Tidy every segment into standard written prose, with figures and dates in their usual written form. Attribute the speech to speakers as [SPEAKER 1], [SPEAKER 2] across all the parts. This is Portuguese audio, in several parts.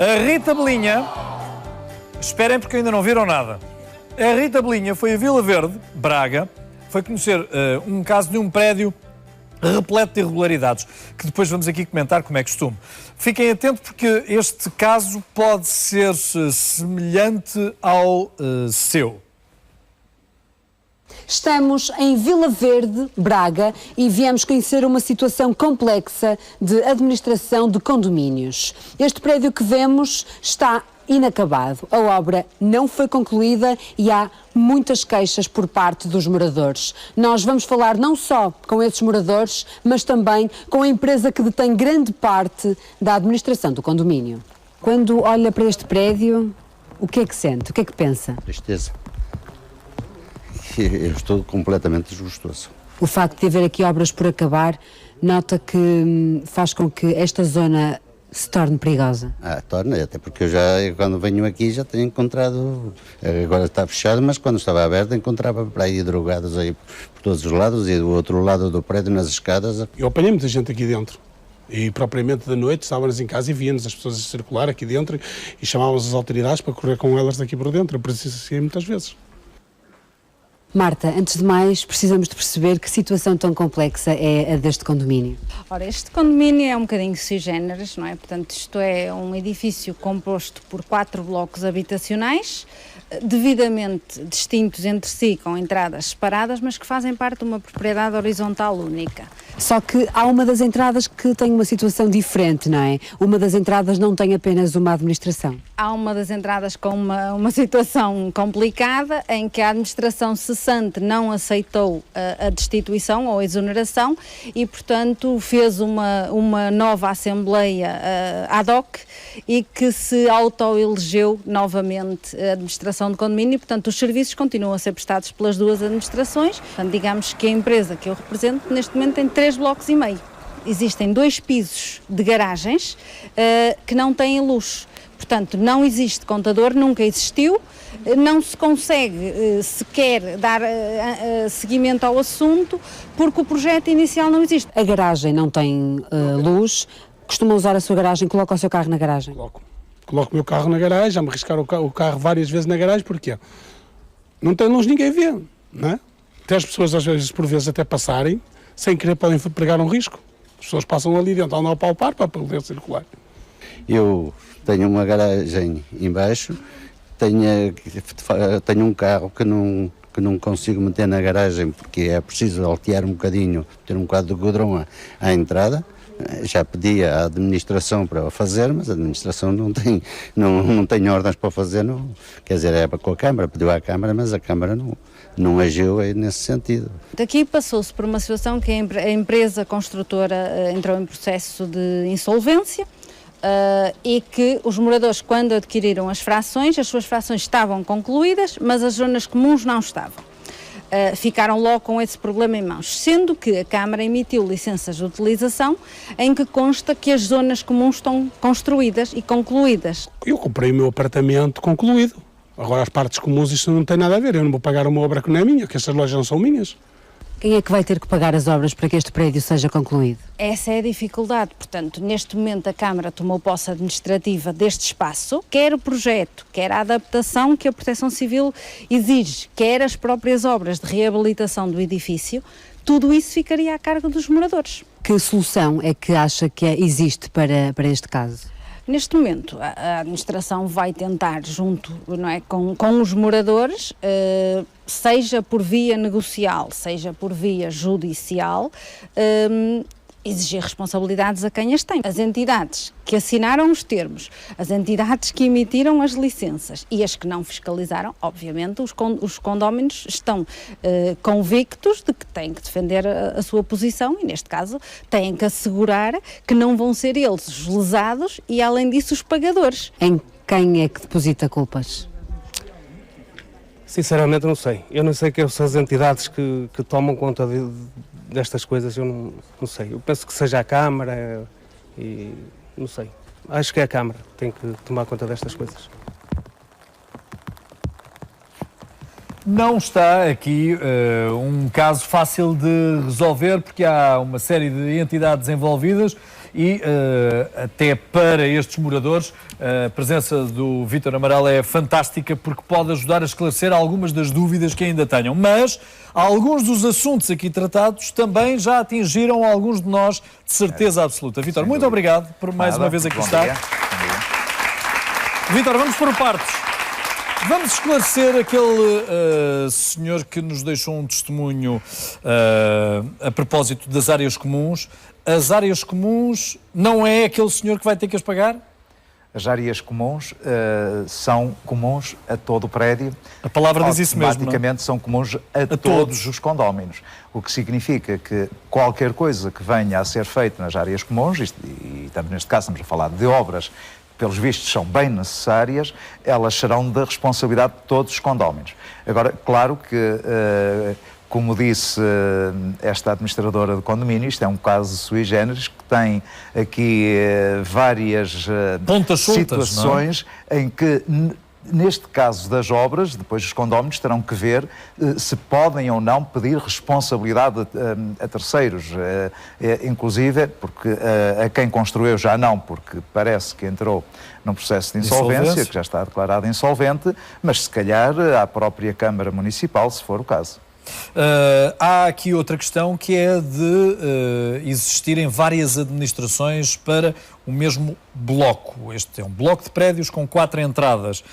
[SPEAKER 1] A Rita Belinha, esperem porque ainda não viram nada. A Rita Belinha foi a Vila Verde, Braga, foi conhecer um caso de um prédio repleto de irregularidades, que depois vamos aqui comentar como é costume. Fiquem atentos porque este caso pode ser semelhante ao seu.
[SPEAKER 2] Estamos em Vila Verde, Braga, e viemos conhecer uma situação complexa de administração de condomínios. Este prédio que vemos está inacabado. A obra não foi concluída e há muitas queixas por parte dos moradores. Nós vamos falar não só com esses moradores, mas também com a empresa que detém grande parte da administração do condomínio. Quando olha para este prédio, o que é que sente? O que é que pensa?
[SPEAKER 3] Tristeza. Eu estou completamente desgostoso.
[SPEAKER 2] O facto de haver aqui obras por acabar, nota que faz com que esta zona se torne perigosa?
[SPEAKER 3] Torna, até porque eu quando venho aqui já tenho encontrado, agora está fechado, mas quando estava aberto encontrava para aí drogados aí por todos os lados e do outro lado do prédio nas escadas.
[SPEAKER 4] Eu apanhei muita gente aqui dentro e propriamente da noite estávamos em casa e víamos as pessoas a circular aqui dentro e chamávamos as autoridades para correr com elas daqui por dentro, eu precisei muitas vezes.
[SPEAKER 2] Marta, antes de mais, precisamos de perceber que situação tão complexa é a deste condomínio.
[SPEAKER 5] Ora, este condomínio é um bocadinho sui generis, não é? Portanto, isto é um edifício composto por 4 blocos habitacionais, devidamente distintos entre si, com entradas separadas, mas que fazem parte de uma propriedade horizontal única.
[SPEAKER 2] Só que há uma das entradas que tem uma situação diferente, não é? Uma das entradas não tem apenas uma administração.
[SPEAKER 5] Há uma das entradas com uma situação complicada, em que a administração cessante não aceitou a destituição ou a exoneração e, portanto, fez uma nova Assembleia ad hoc e que se autoelegeu novamente a administração do condomínio. Portanto, os serviços continuam a ser prestados pelas duas administrações. Portanto, digamos que a empresa que eu represento, neste momento, tem 3,5 blocos. Existem 2 pisos de garagens que não têm luz. Portanto, não existe contador, nunca existiu, não se consegue sequer dar seguimento ao assunto porque o projeto inicial não existe.
[SPEAKER 2] A garagem não tem luz, costuma usar a sua garagem, coloca o seu carro na garagem?
[SPEAKER 4] Coloco o meu carro na garagem, já me arriscaram o carro várias vezes na garagem, porque não tem luz, ninguém vê, não é? Até as pessoas às vezes, por vezes, até passarem, sem querer podem pregar um risco. As pessoas passam ali dentro, andam a palpar para poder circular.
[SPEAKER 3] Eu tenho uma garagem embaixo, tenho um carro que não consigo meter na garagem porque é preciso altear um bocadinho, ter um bocado de godrão à entrada. Já pedi à administração para o fazer, mas a administração não tem ordens para fazer, não. Quer dizer, é com a Câmara, pediu à Câmara, mas a Câmara não agiu nesse sentido.
[SPEAKER 5] Daqui passou-se por uma situação que a empresa construtora entrou em processo de insolvência e que os moradores, quando adquiriram as suas frações estavam concluídas, mas as zonas comuns não estavam. Ficaram logo com esse problema em mãos, sendo que a Câmara emitiu licenças de utilização em que consta que as zonas comuns estão construídas e concluídas.
[SPEAKER 4] Eu comprei o meu apartamento concluído. Agora as partes comuns isto não tem nada a ver, eu não vou pagar uma obra que não é minha, que estas lojas não são minhas.
[SPEAKER 2] Quem é que vai ter que pagar as obras para que este prédio seja concluído?
[SPEAKER 5] Essa é a dificuldade. Portanto, neste momento a Câmara tomou posse administrativa deste espaço, quer o projeto, quer a adaptação que a Proteção Civil exige, quer as próprias obras de reabilitação do edifício, tudo isso ficaria a cargo dos moradores.
[SPEAKER 2] Que solução é que acha que existe para este caso?
[SPEAKER 5] Neste momento, a administração vai tentar, junto, não é, com os moradores, seja por via negocial, seja por via judicial, exigir responsabilidades a quem as tem. As entidades que assinaram os termos, as entidades que emitiram as licenças e as que não fiscalizaram, obviamente os condóminos estão convictos de que têm que defender a sua posição e, neste caso, têm que assegurar que não vão ser eles os lesados e, além disso, os pagadores.
[SPEAKER 2] Em quem é que deposita culpas?
[SPEAKER 6] Sinceramente não sei. Eu não sei quem são as entidades que tomam conta destas coisas, eu não sei. Eu penso que seja a Câmara e não sei. Acho que é a Câmara que tem que tomar conta destas coisas.
[SPEAKER 1] Não está aqui um caso fácil de resolver porque há uma série de entidades envolvidas e até para estes moradores a presença do Vítor Amaral é fantástica porque pode ajudar a esclarecer algumas das dúvidas que ainda tenham. Mas alguns dos assuntos aqui tratados também já atingiram alguns de nós de certeza absoluta. Vítor, muito obrigado por mais uma vez aqui estar. Vítor, vamos por partes. Vamos esclarecer aquele senhor que nos deixou um testemunho a propósito das áreas comuns. As áreas comuns não é aquele senhor que vai ter que as pagar?
[SPEAKER 7] As áreas comuns são comuns a todo o prédio.
[SPEAKER 1] A palavra diz isso mesmo, não?
[SPEAKER 7] Automaticamente são comuns a todos os condóminos. O que significa que qualquer coisa que venha a ser feita nas áreas comuns, e estamos neste caso estamos a falar de obras pelos vistos são bem necessárias, elas serão da responsabilidade de todos os condóminos. Agora, claro que, como disse esta administradora do condomínio, isto é um caso sui generis que tem aqui várias situações em que, neste caso das obras, depois os condóminos terão que ver se podem ou não pedir responsabilidade a terceiros, inclusive porque a quem construiu já não, porque parece que entrou num processo de insolvência, que já está declarado insolvente, mas se calhar à própria Câmara Municipal, se for o caso.
[SPEAKER 1] Há aqui outra questão que é de existirem várias administrações para o mesmo bloco. Este é um bloco de prédios com 4 entradas.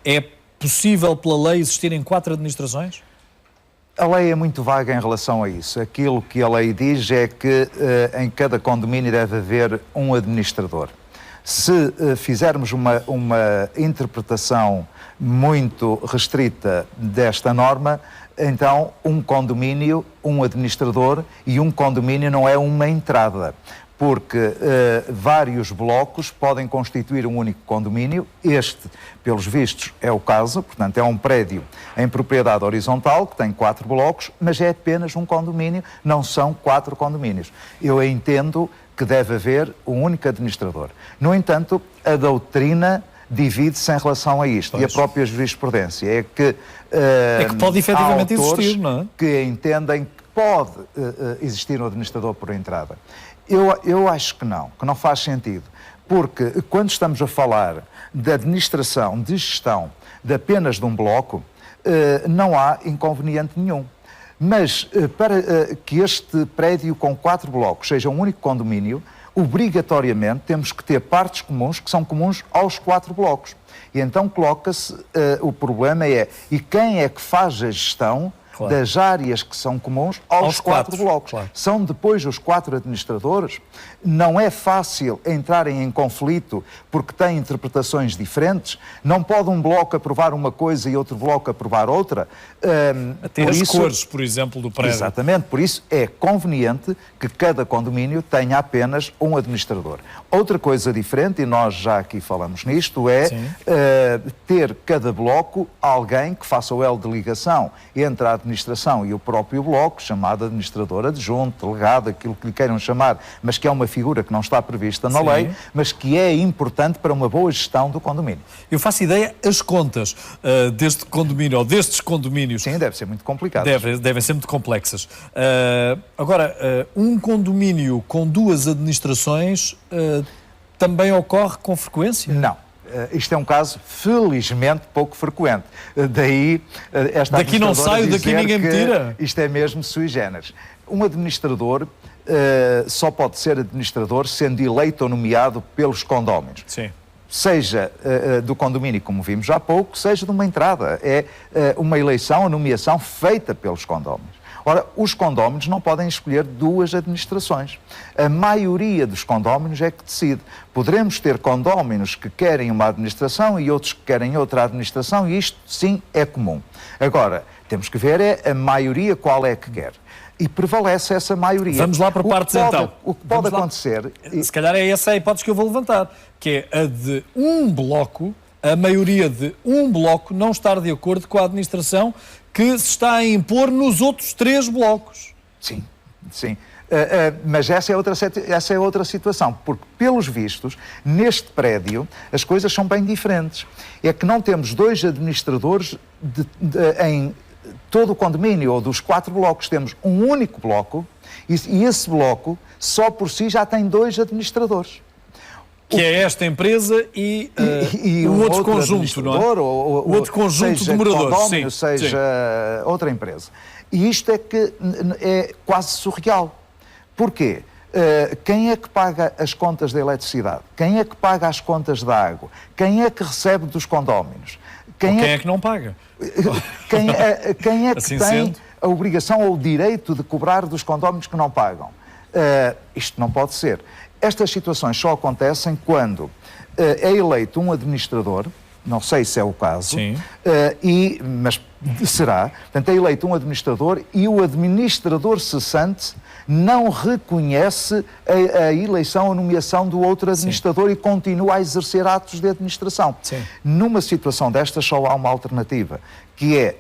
[SPEAKER 1] É possível pela lei existirem 4 administrações?
[SPEAKER 7] A lei é muito vaga em relação a isso. Aquilo que a lei diz é que em cada condomínio deve haver um administrador. Se fizermos uma interpretação muito restrita desta norma, então um condomínio, um administrador, e um condomínio não é uma entrada, porque vários blocos podem constituir um único condomínio. Este, pelos vistos, é o caso, portanto é um prédio em propriedade horizontal que tem 4 blocos, mas é apenas um condomínio, não são 4 condomínios. Eu entendo que deve haver um único administrador. No entanto, a doutrina divide-se em relação a isto. Pois. E a própria jurisprudência é que
[SPEAKER 1] pode efetivamente existir, não é?
[SPEAKER 7] Que entendem que pode existir um administrador por entrada. Eu acho que não faz sentido, porque quando estamos a falar de administração, de gestão de apenas de um bloco, não há inconveniente nenhum. Mas para que este prédio com 4 blocos seja um único condomínio, obrigatoriamente temos que ter partes comuns que são comuns aos 4 blocos. E então coloca-se, o problema é, e quem é que faz a gestão das áreas que são comuns aos 4 blocos? Claro. São depois os 4 administradores. Não é fácil entrarem em conflito porque têm interpretações diferentes. Não pode um bloco aprovar uma coisa e outro bloco aprovar outra.
[SPEAKER 1] Até as cores, por exemplo, do prédio.
[SPEAKER 7] Exatamente. Por isso é conveniente que cada condomínio tenha apenas um administrador. Outra coisa diferente, e nós já aqui falamos nisto, é ter cada bloco alguém que faça o elo de ligação entre a administração e o próprio bloco, chamado administrador adjunto, delegado, aquilo que lhe queiram chamar, mas que é uma figura que não está prevista na lei, mas que é importante para uma boa gestão do condomínio.
[SPEAKER 1] Eu faço ideia, as contas deste condomínio, ou destes condomínios...
[SPEAKER 7] Sim, deve ser muito complicado.
[SPEAKER 1] Devem ser muito complexas. Agora, um condomínio com 2 administrações também ocorre com frequência?
[SPEAKER 7] Não. Isto é um caso, felizmente, pouco frequente. Daí esta
[SPEAKER 1] daqui não saio, daqui ninguém me tira.
[SPEAKER 7] Isto é mesmo sui generis. Um administrador só pode ser administrador sendo eleito ou nomeado pelos condóminos.
[SPEAKER 1] Sim.
[SPEAKER 7] Seja do condomínio, como vimos há pouco, seja de uma entrada. É uma eleição, a nomeação feita pelos condóminos. Ora, os condóminos não podem escolher 2 administrações. A maioria dos condóminos é que decide. Poderemos ter condóminos que querem uma administração e outros que querem outra administração, e isto sim é comum. Agora, temos que ver a maioria qual é que quer. E prevalece essa maioria.
[SPEAKER 1] Vamos lá por partes então.
[SPEAKER 7] O que pode acontecer...
[SPEAKER 1] Se calhar é essa a hipótese que eu vou levantar, que é a de um bloco, a maioria de um bloco não estar de acordo com a administração que se está a impor nos outros 3 blocos.
[SPEAKER 7] Sim. Mas essa é outra situação, porque, pelos vistos, neste prédio, as coisas são bem diferentes. É que não temos 2 administradores em todo o condomínio ou dos 4 blocos temos um único bloco e esse bloco só por si já tem 2 administradores.
[SPEAKER 1] Que é esta empresa e o outro conjunto, não é? O outro conjunto de moradores.
[SPEAKER 7] Condómino, seja outra empresa. E isto é que é quase surreal. Porquê? Quem é que paga as contas da eletricidade? Quem é que paga as contas da água? Quem é que recebe dos condóminos?
[SPEAKER 1] Quem é que não paga?
[SPEAKER 7] Quem é que
[SPEAKER 1] assim
[SPEAKER 7] tem
[SPEAKER 1] sendo,
[SPEAKER 7] a obrigação ou o direito de cobrar dos condóminos que não pagam? Isto não pode ser. Estas situações só acontecem quando é eleito um administrador, não sei se é o caso, mas será, portanto é eleito um administrador e o administrador cessante não reconhece a eleição ou nomeação do outro administrador e continua a exercer atos de administração.
[SPEAKER 1] Sim.
[SPEAKER 7] Numa situação destas só há uma alternativa, que é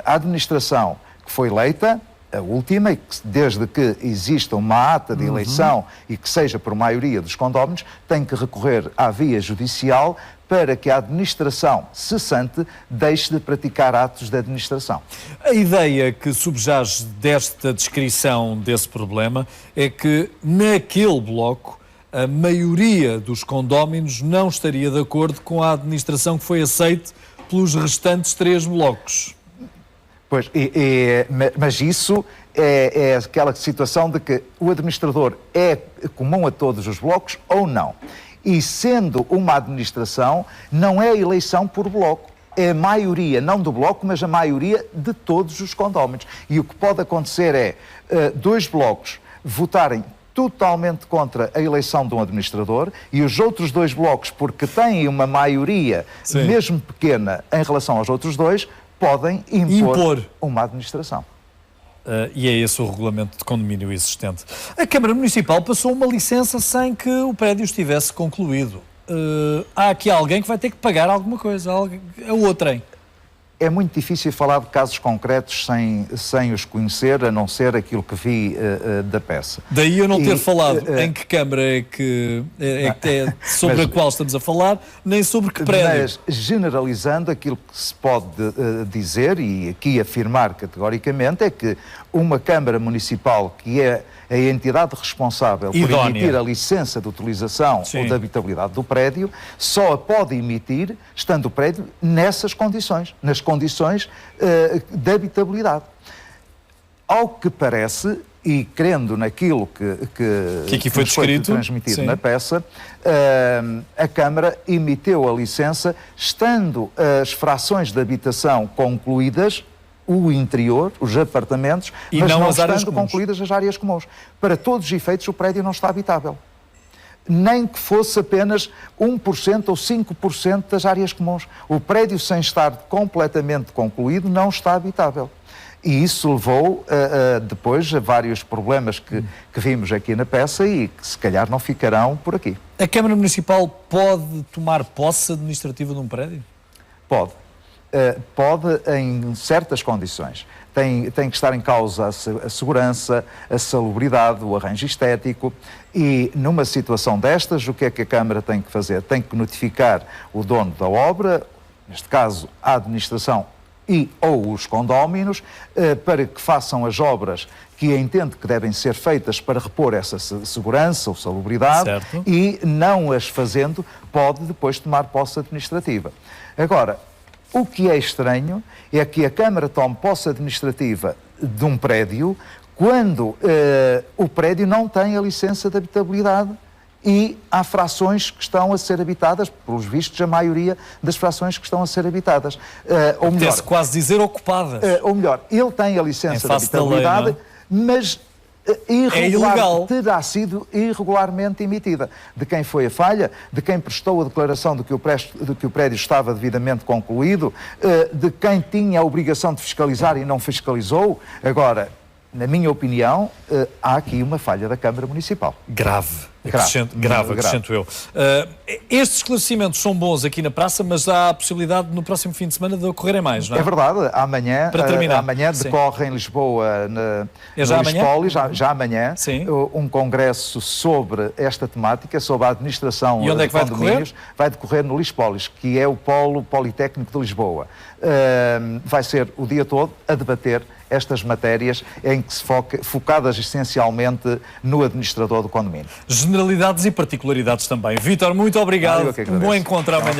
[SPEAKER 7] a administração que foi eleita, a última, e que, desde que exista uma ata de eleição e que seja por maioria dos condóminos, tem que recorrer à via judicial para que a administração cessante deixe de praticar atos de administração.
[SPEAKER 1] A ideia que subjaz desta descrição desse problema é que naquele bloco a maioria dos condóminos não estaria de acordo com a administração que foi aceite pelos restantes 3 blocos.
[SPEAKER 7] Pois, mas isso é aquela situação de que o administrador é comum a todos os blocos ou não. E sendo uma administração, não é eleição por bloco. É a maioria, não do bloco, mas a maioria de todos os condóminos. E o que pode acontecer é 2 blocos votarem totalmente contra a eleição de um administrador e os outros 2 blocos, porque têm uma maioria, mesmo pequena, em relação aos outros 2, podem impor uma administração.
[SPEAKER 1] E é esse o regulamento de condomínio existente. A Câmara Municipal passou uma licença sem que o prédio estivesse concluído. Há aqui alguém que vai ter que pagar alguma coisa, a outrem.
[SPEAKER 7] É muito difícil falar de casos concretos sem os conhecer, a não ser aquilo que vi da peça.
[SPEAKER 1] Daí eu não ter falado em que Câmara é sobre a qual estamos a falar, nem sobre que prédio.
[SPEAKER 7] Mas, generalizando, aquilo que se pode dizer, e aqui afirmar categoricamente, é que uma Câmara Municipal, que é a entidade responsável por emitir a licença de utilização ou de habitabilidade do prédio, só a pode emitir estando o prédio nessas condições, nas condições de habitabilidade. Ao que parece, e crendo naquilo que
[SPEAKER 1] aqui foi descrito,
[SPEAKER 7] transmitido na peça, a Câmara emitiu a licença estando as frações de habitação concluídas, o interior, os apartamentos,
[SPEAKER 1] e
[SPEAKER 7] mas não
[SPEAKER 1] as áreas
[SPEAKER 7] estando
[SPEAKER 1] comuns.
[SPEAKER 7] concluídas as áreas comuns. Para todos os efeitos, o prédio não está habitável. Nem que fosse apenas 1% ou 5% das áreas comuns. O prédio, sem estar completamente concluído, não está habitável. E isso levou depois a vários problemas que vimos aqui na peça e que se calhar não ficarão por aqui.
[SPEAKER 1] A Câmara Municipal pode tomar posse administrativa de um prédio?
[SPEAKER 7] Pode. Pode em certas condições. Tem que estar em causa a segurança, a salubridade, o arranjo estético e numa situação destas o que é que a Câmara tem que fazer? Tem que notificar o dono da obra, neste caso a administração ou os condóminos, para que façam as obras que entende que devem ser feitas para repor essa segurança ou salubridade e não as fazendo pode depois tomar posse administrativa. Agora, o que é estranho é que a Câmara tome posse administrativa de um prédio quando o prédio não tem a licença de habitabilidade e há frações que estão a ser habitadas, pelos vistos, a maioria das frações que estão a ser habitadas. Ou melhor,
[SPEAKER 1] quer-se quase dizer ocupadas.
[SPEAKER 7] Ou melhor, ele tem a licença de habitabilidade, mas terá sido irregularmente emitida. De quem foi a falha, de quem prestou a declaração de que o prédio estava devidamente concluído, de quem tinha a obrigação de fiscalizar e não fiscalizou. Agora, na minha opinião, há aqui uma falha da Câmara Municipal.
[SPEAKER 1] Grave. Grave, acrescento eu. Estes esclarecimentos são bons aqui na praça, mas há a possibilidade no próximo fim de semana de ocorrerem mais, não é?
[SPEAKER 7] É verdade, amanhã,
[SPEAKER 1] Para terminar,
[SPEAKER 7] amanhã
[SPEAKER 1] sim.
[SPEAKER 7] decorre em Lisboa,
[SPEAKER 1] já
[SPEAKER 7] no
[SPEAKER 1] amanhã?
[SPEAKER 7] Lispoli, já amanhã,
[SPEAKER 1] Sim.
[SPEAKER 7] um congresso sobre esta temática, sobre a administração
[SPEAKER 1] E onde é que vai
[SPEAKER 7] de condomínios. Vai decorrer no Lispolis, que é o Polo Politécnico de Lisboa. Vai ser o dia todo a debater estas matérias em que se focadas essencialmente no administrador do condomínio.
[SPEAKER 1] Generalidades e particularidades também. Vítor, muito obrigado.
[SPEAKER 7] Eu que
[SPEAKER 1] Um bom
[SPEAKER 7] agradeço.
[SPEAKER 1] encontro amanhã.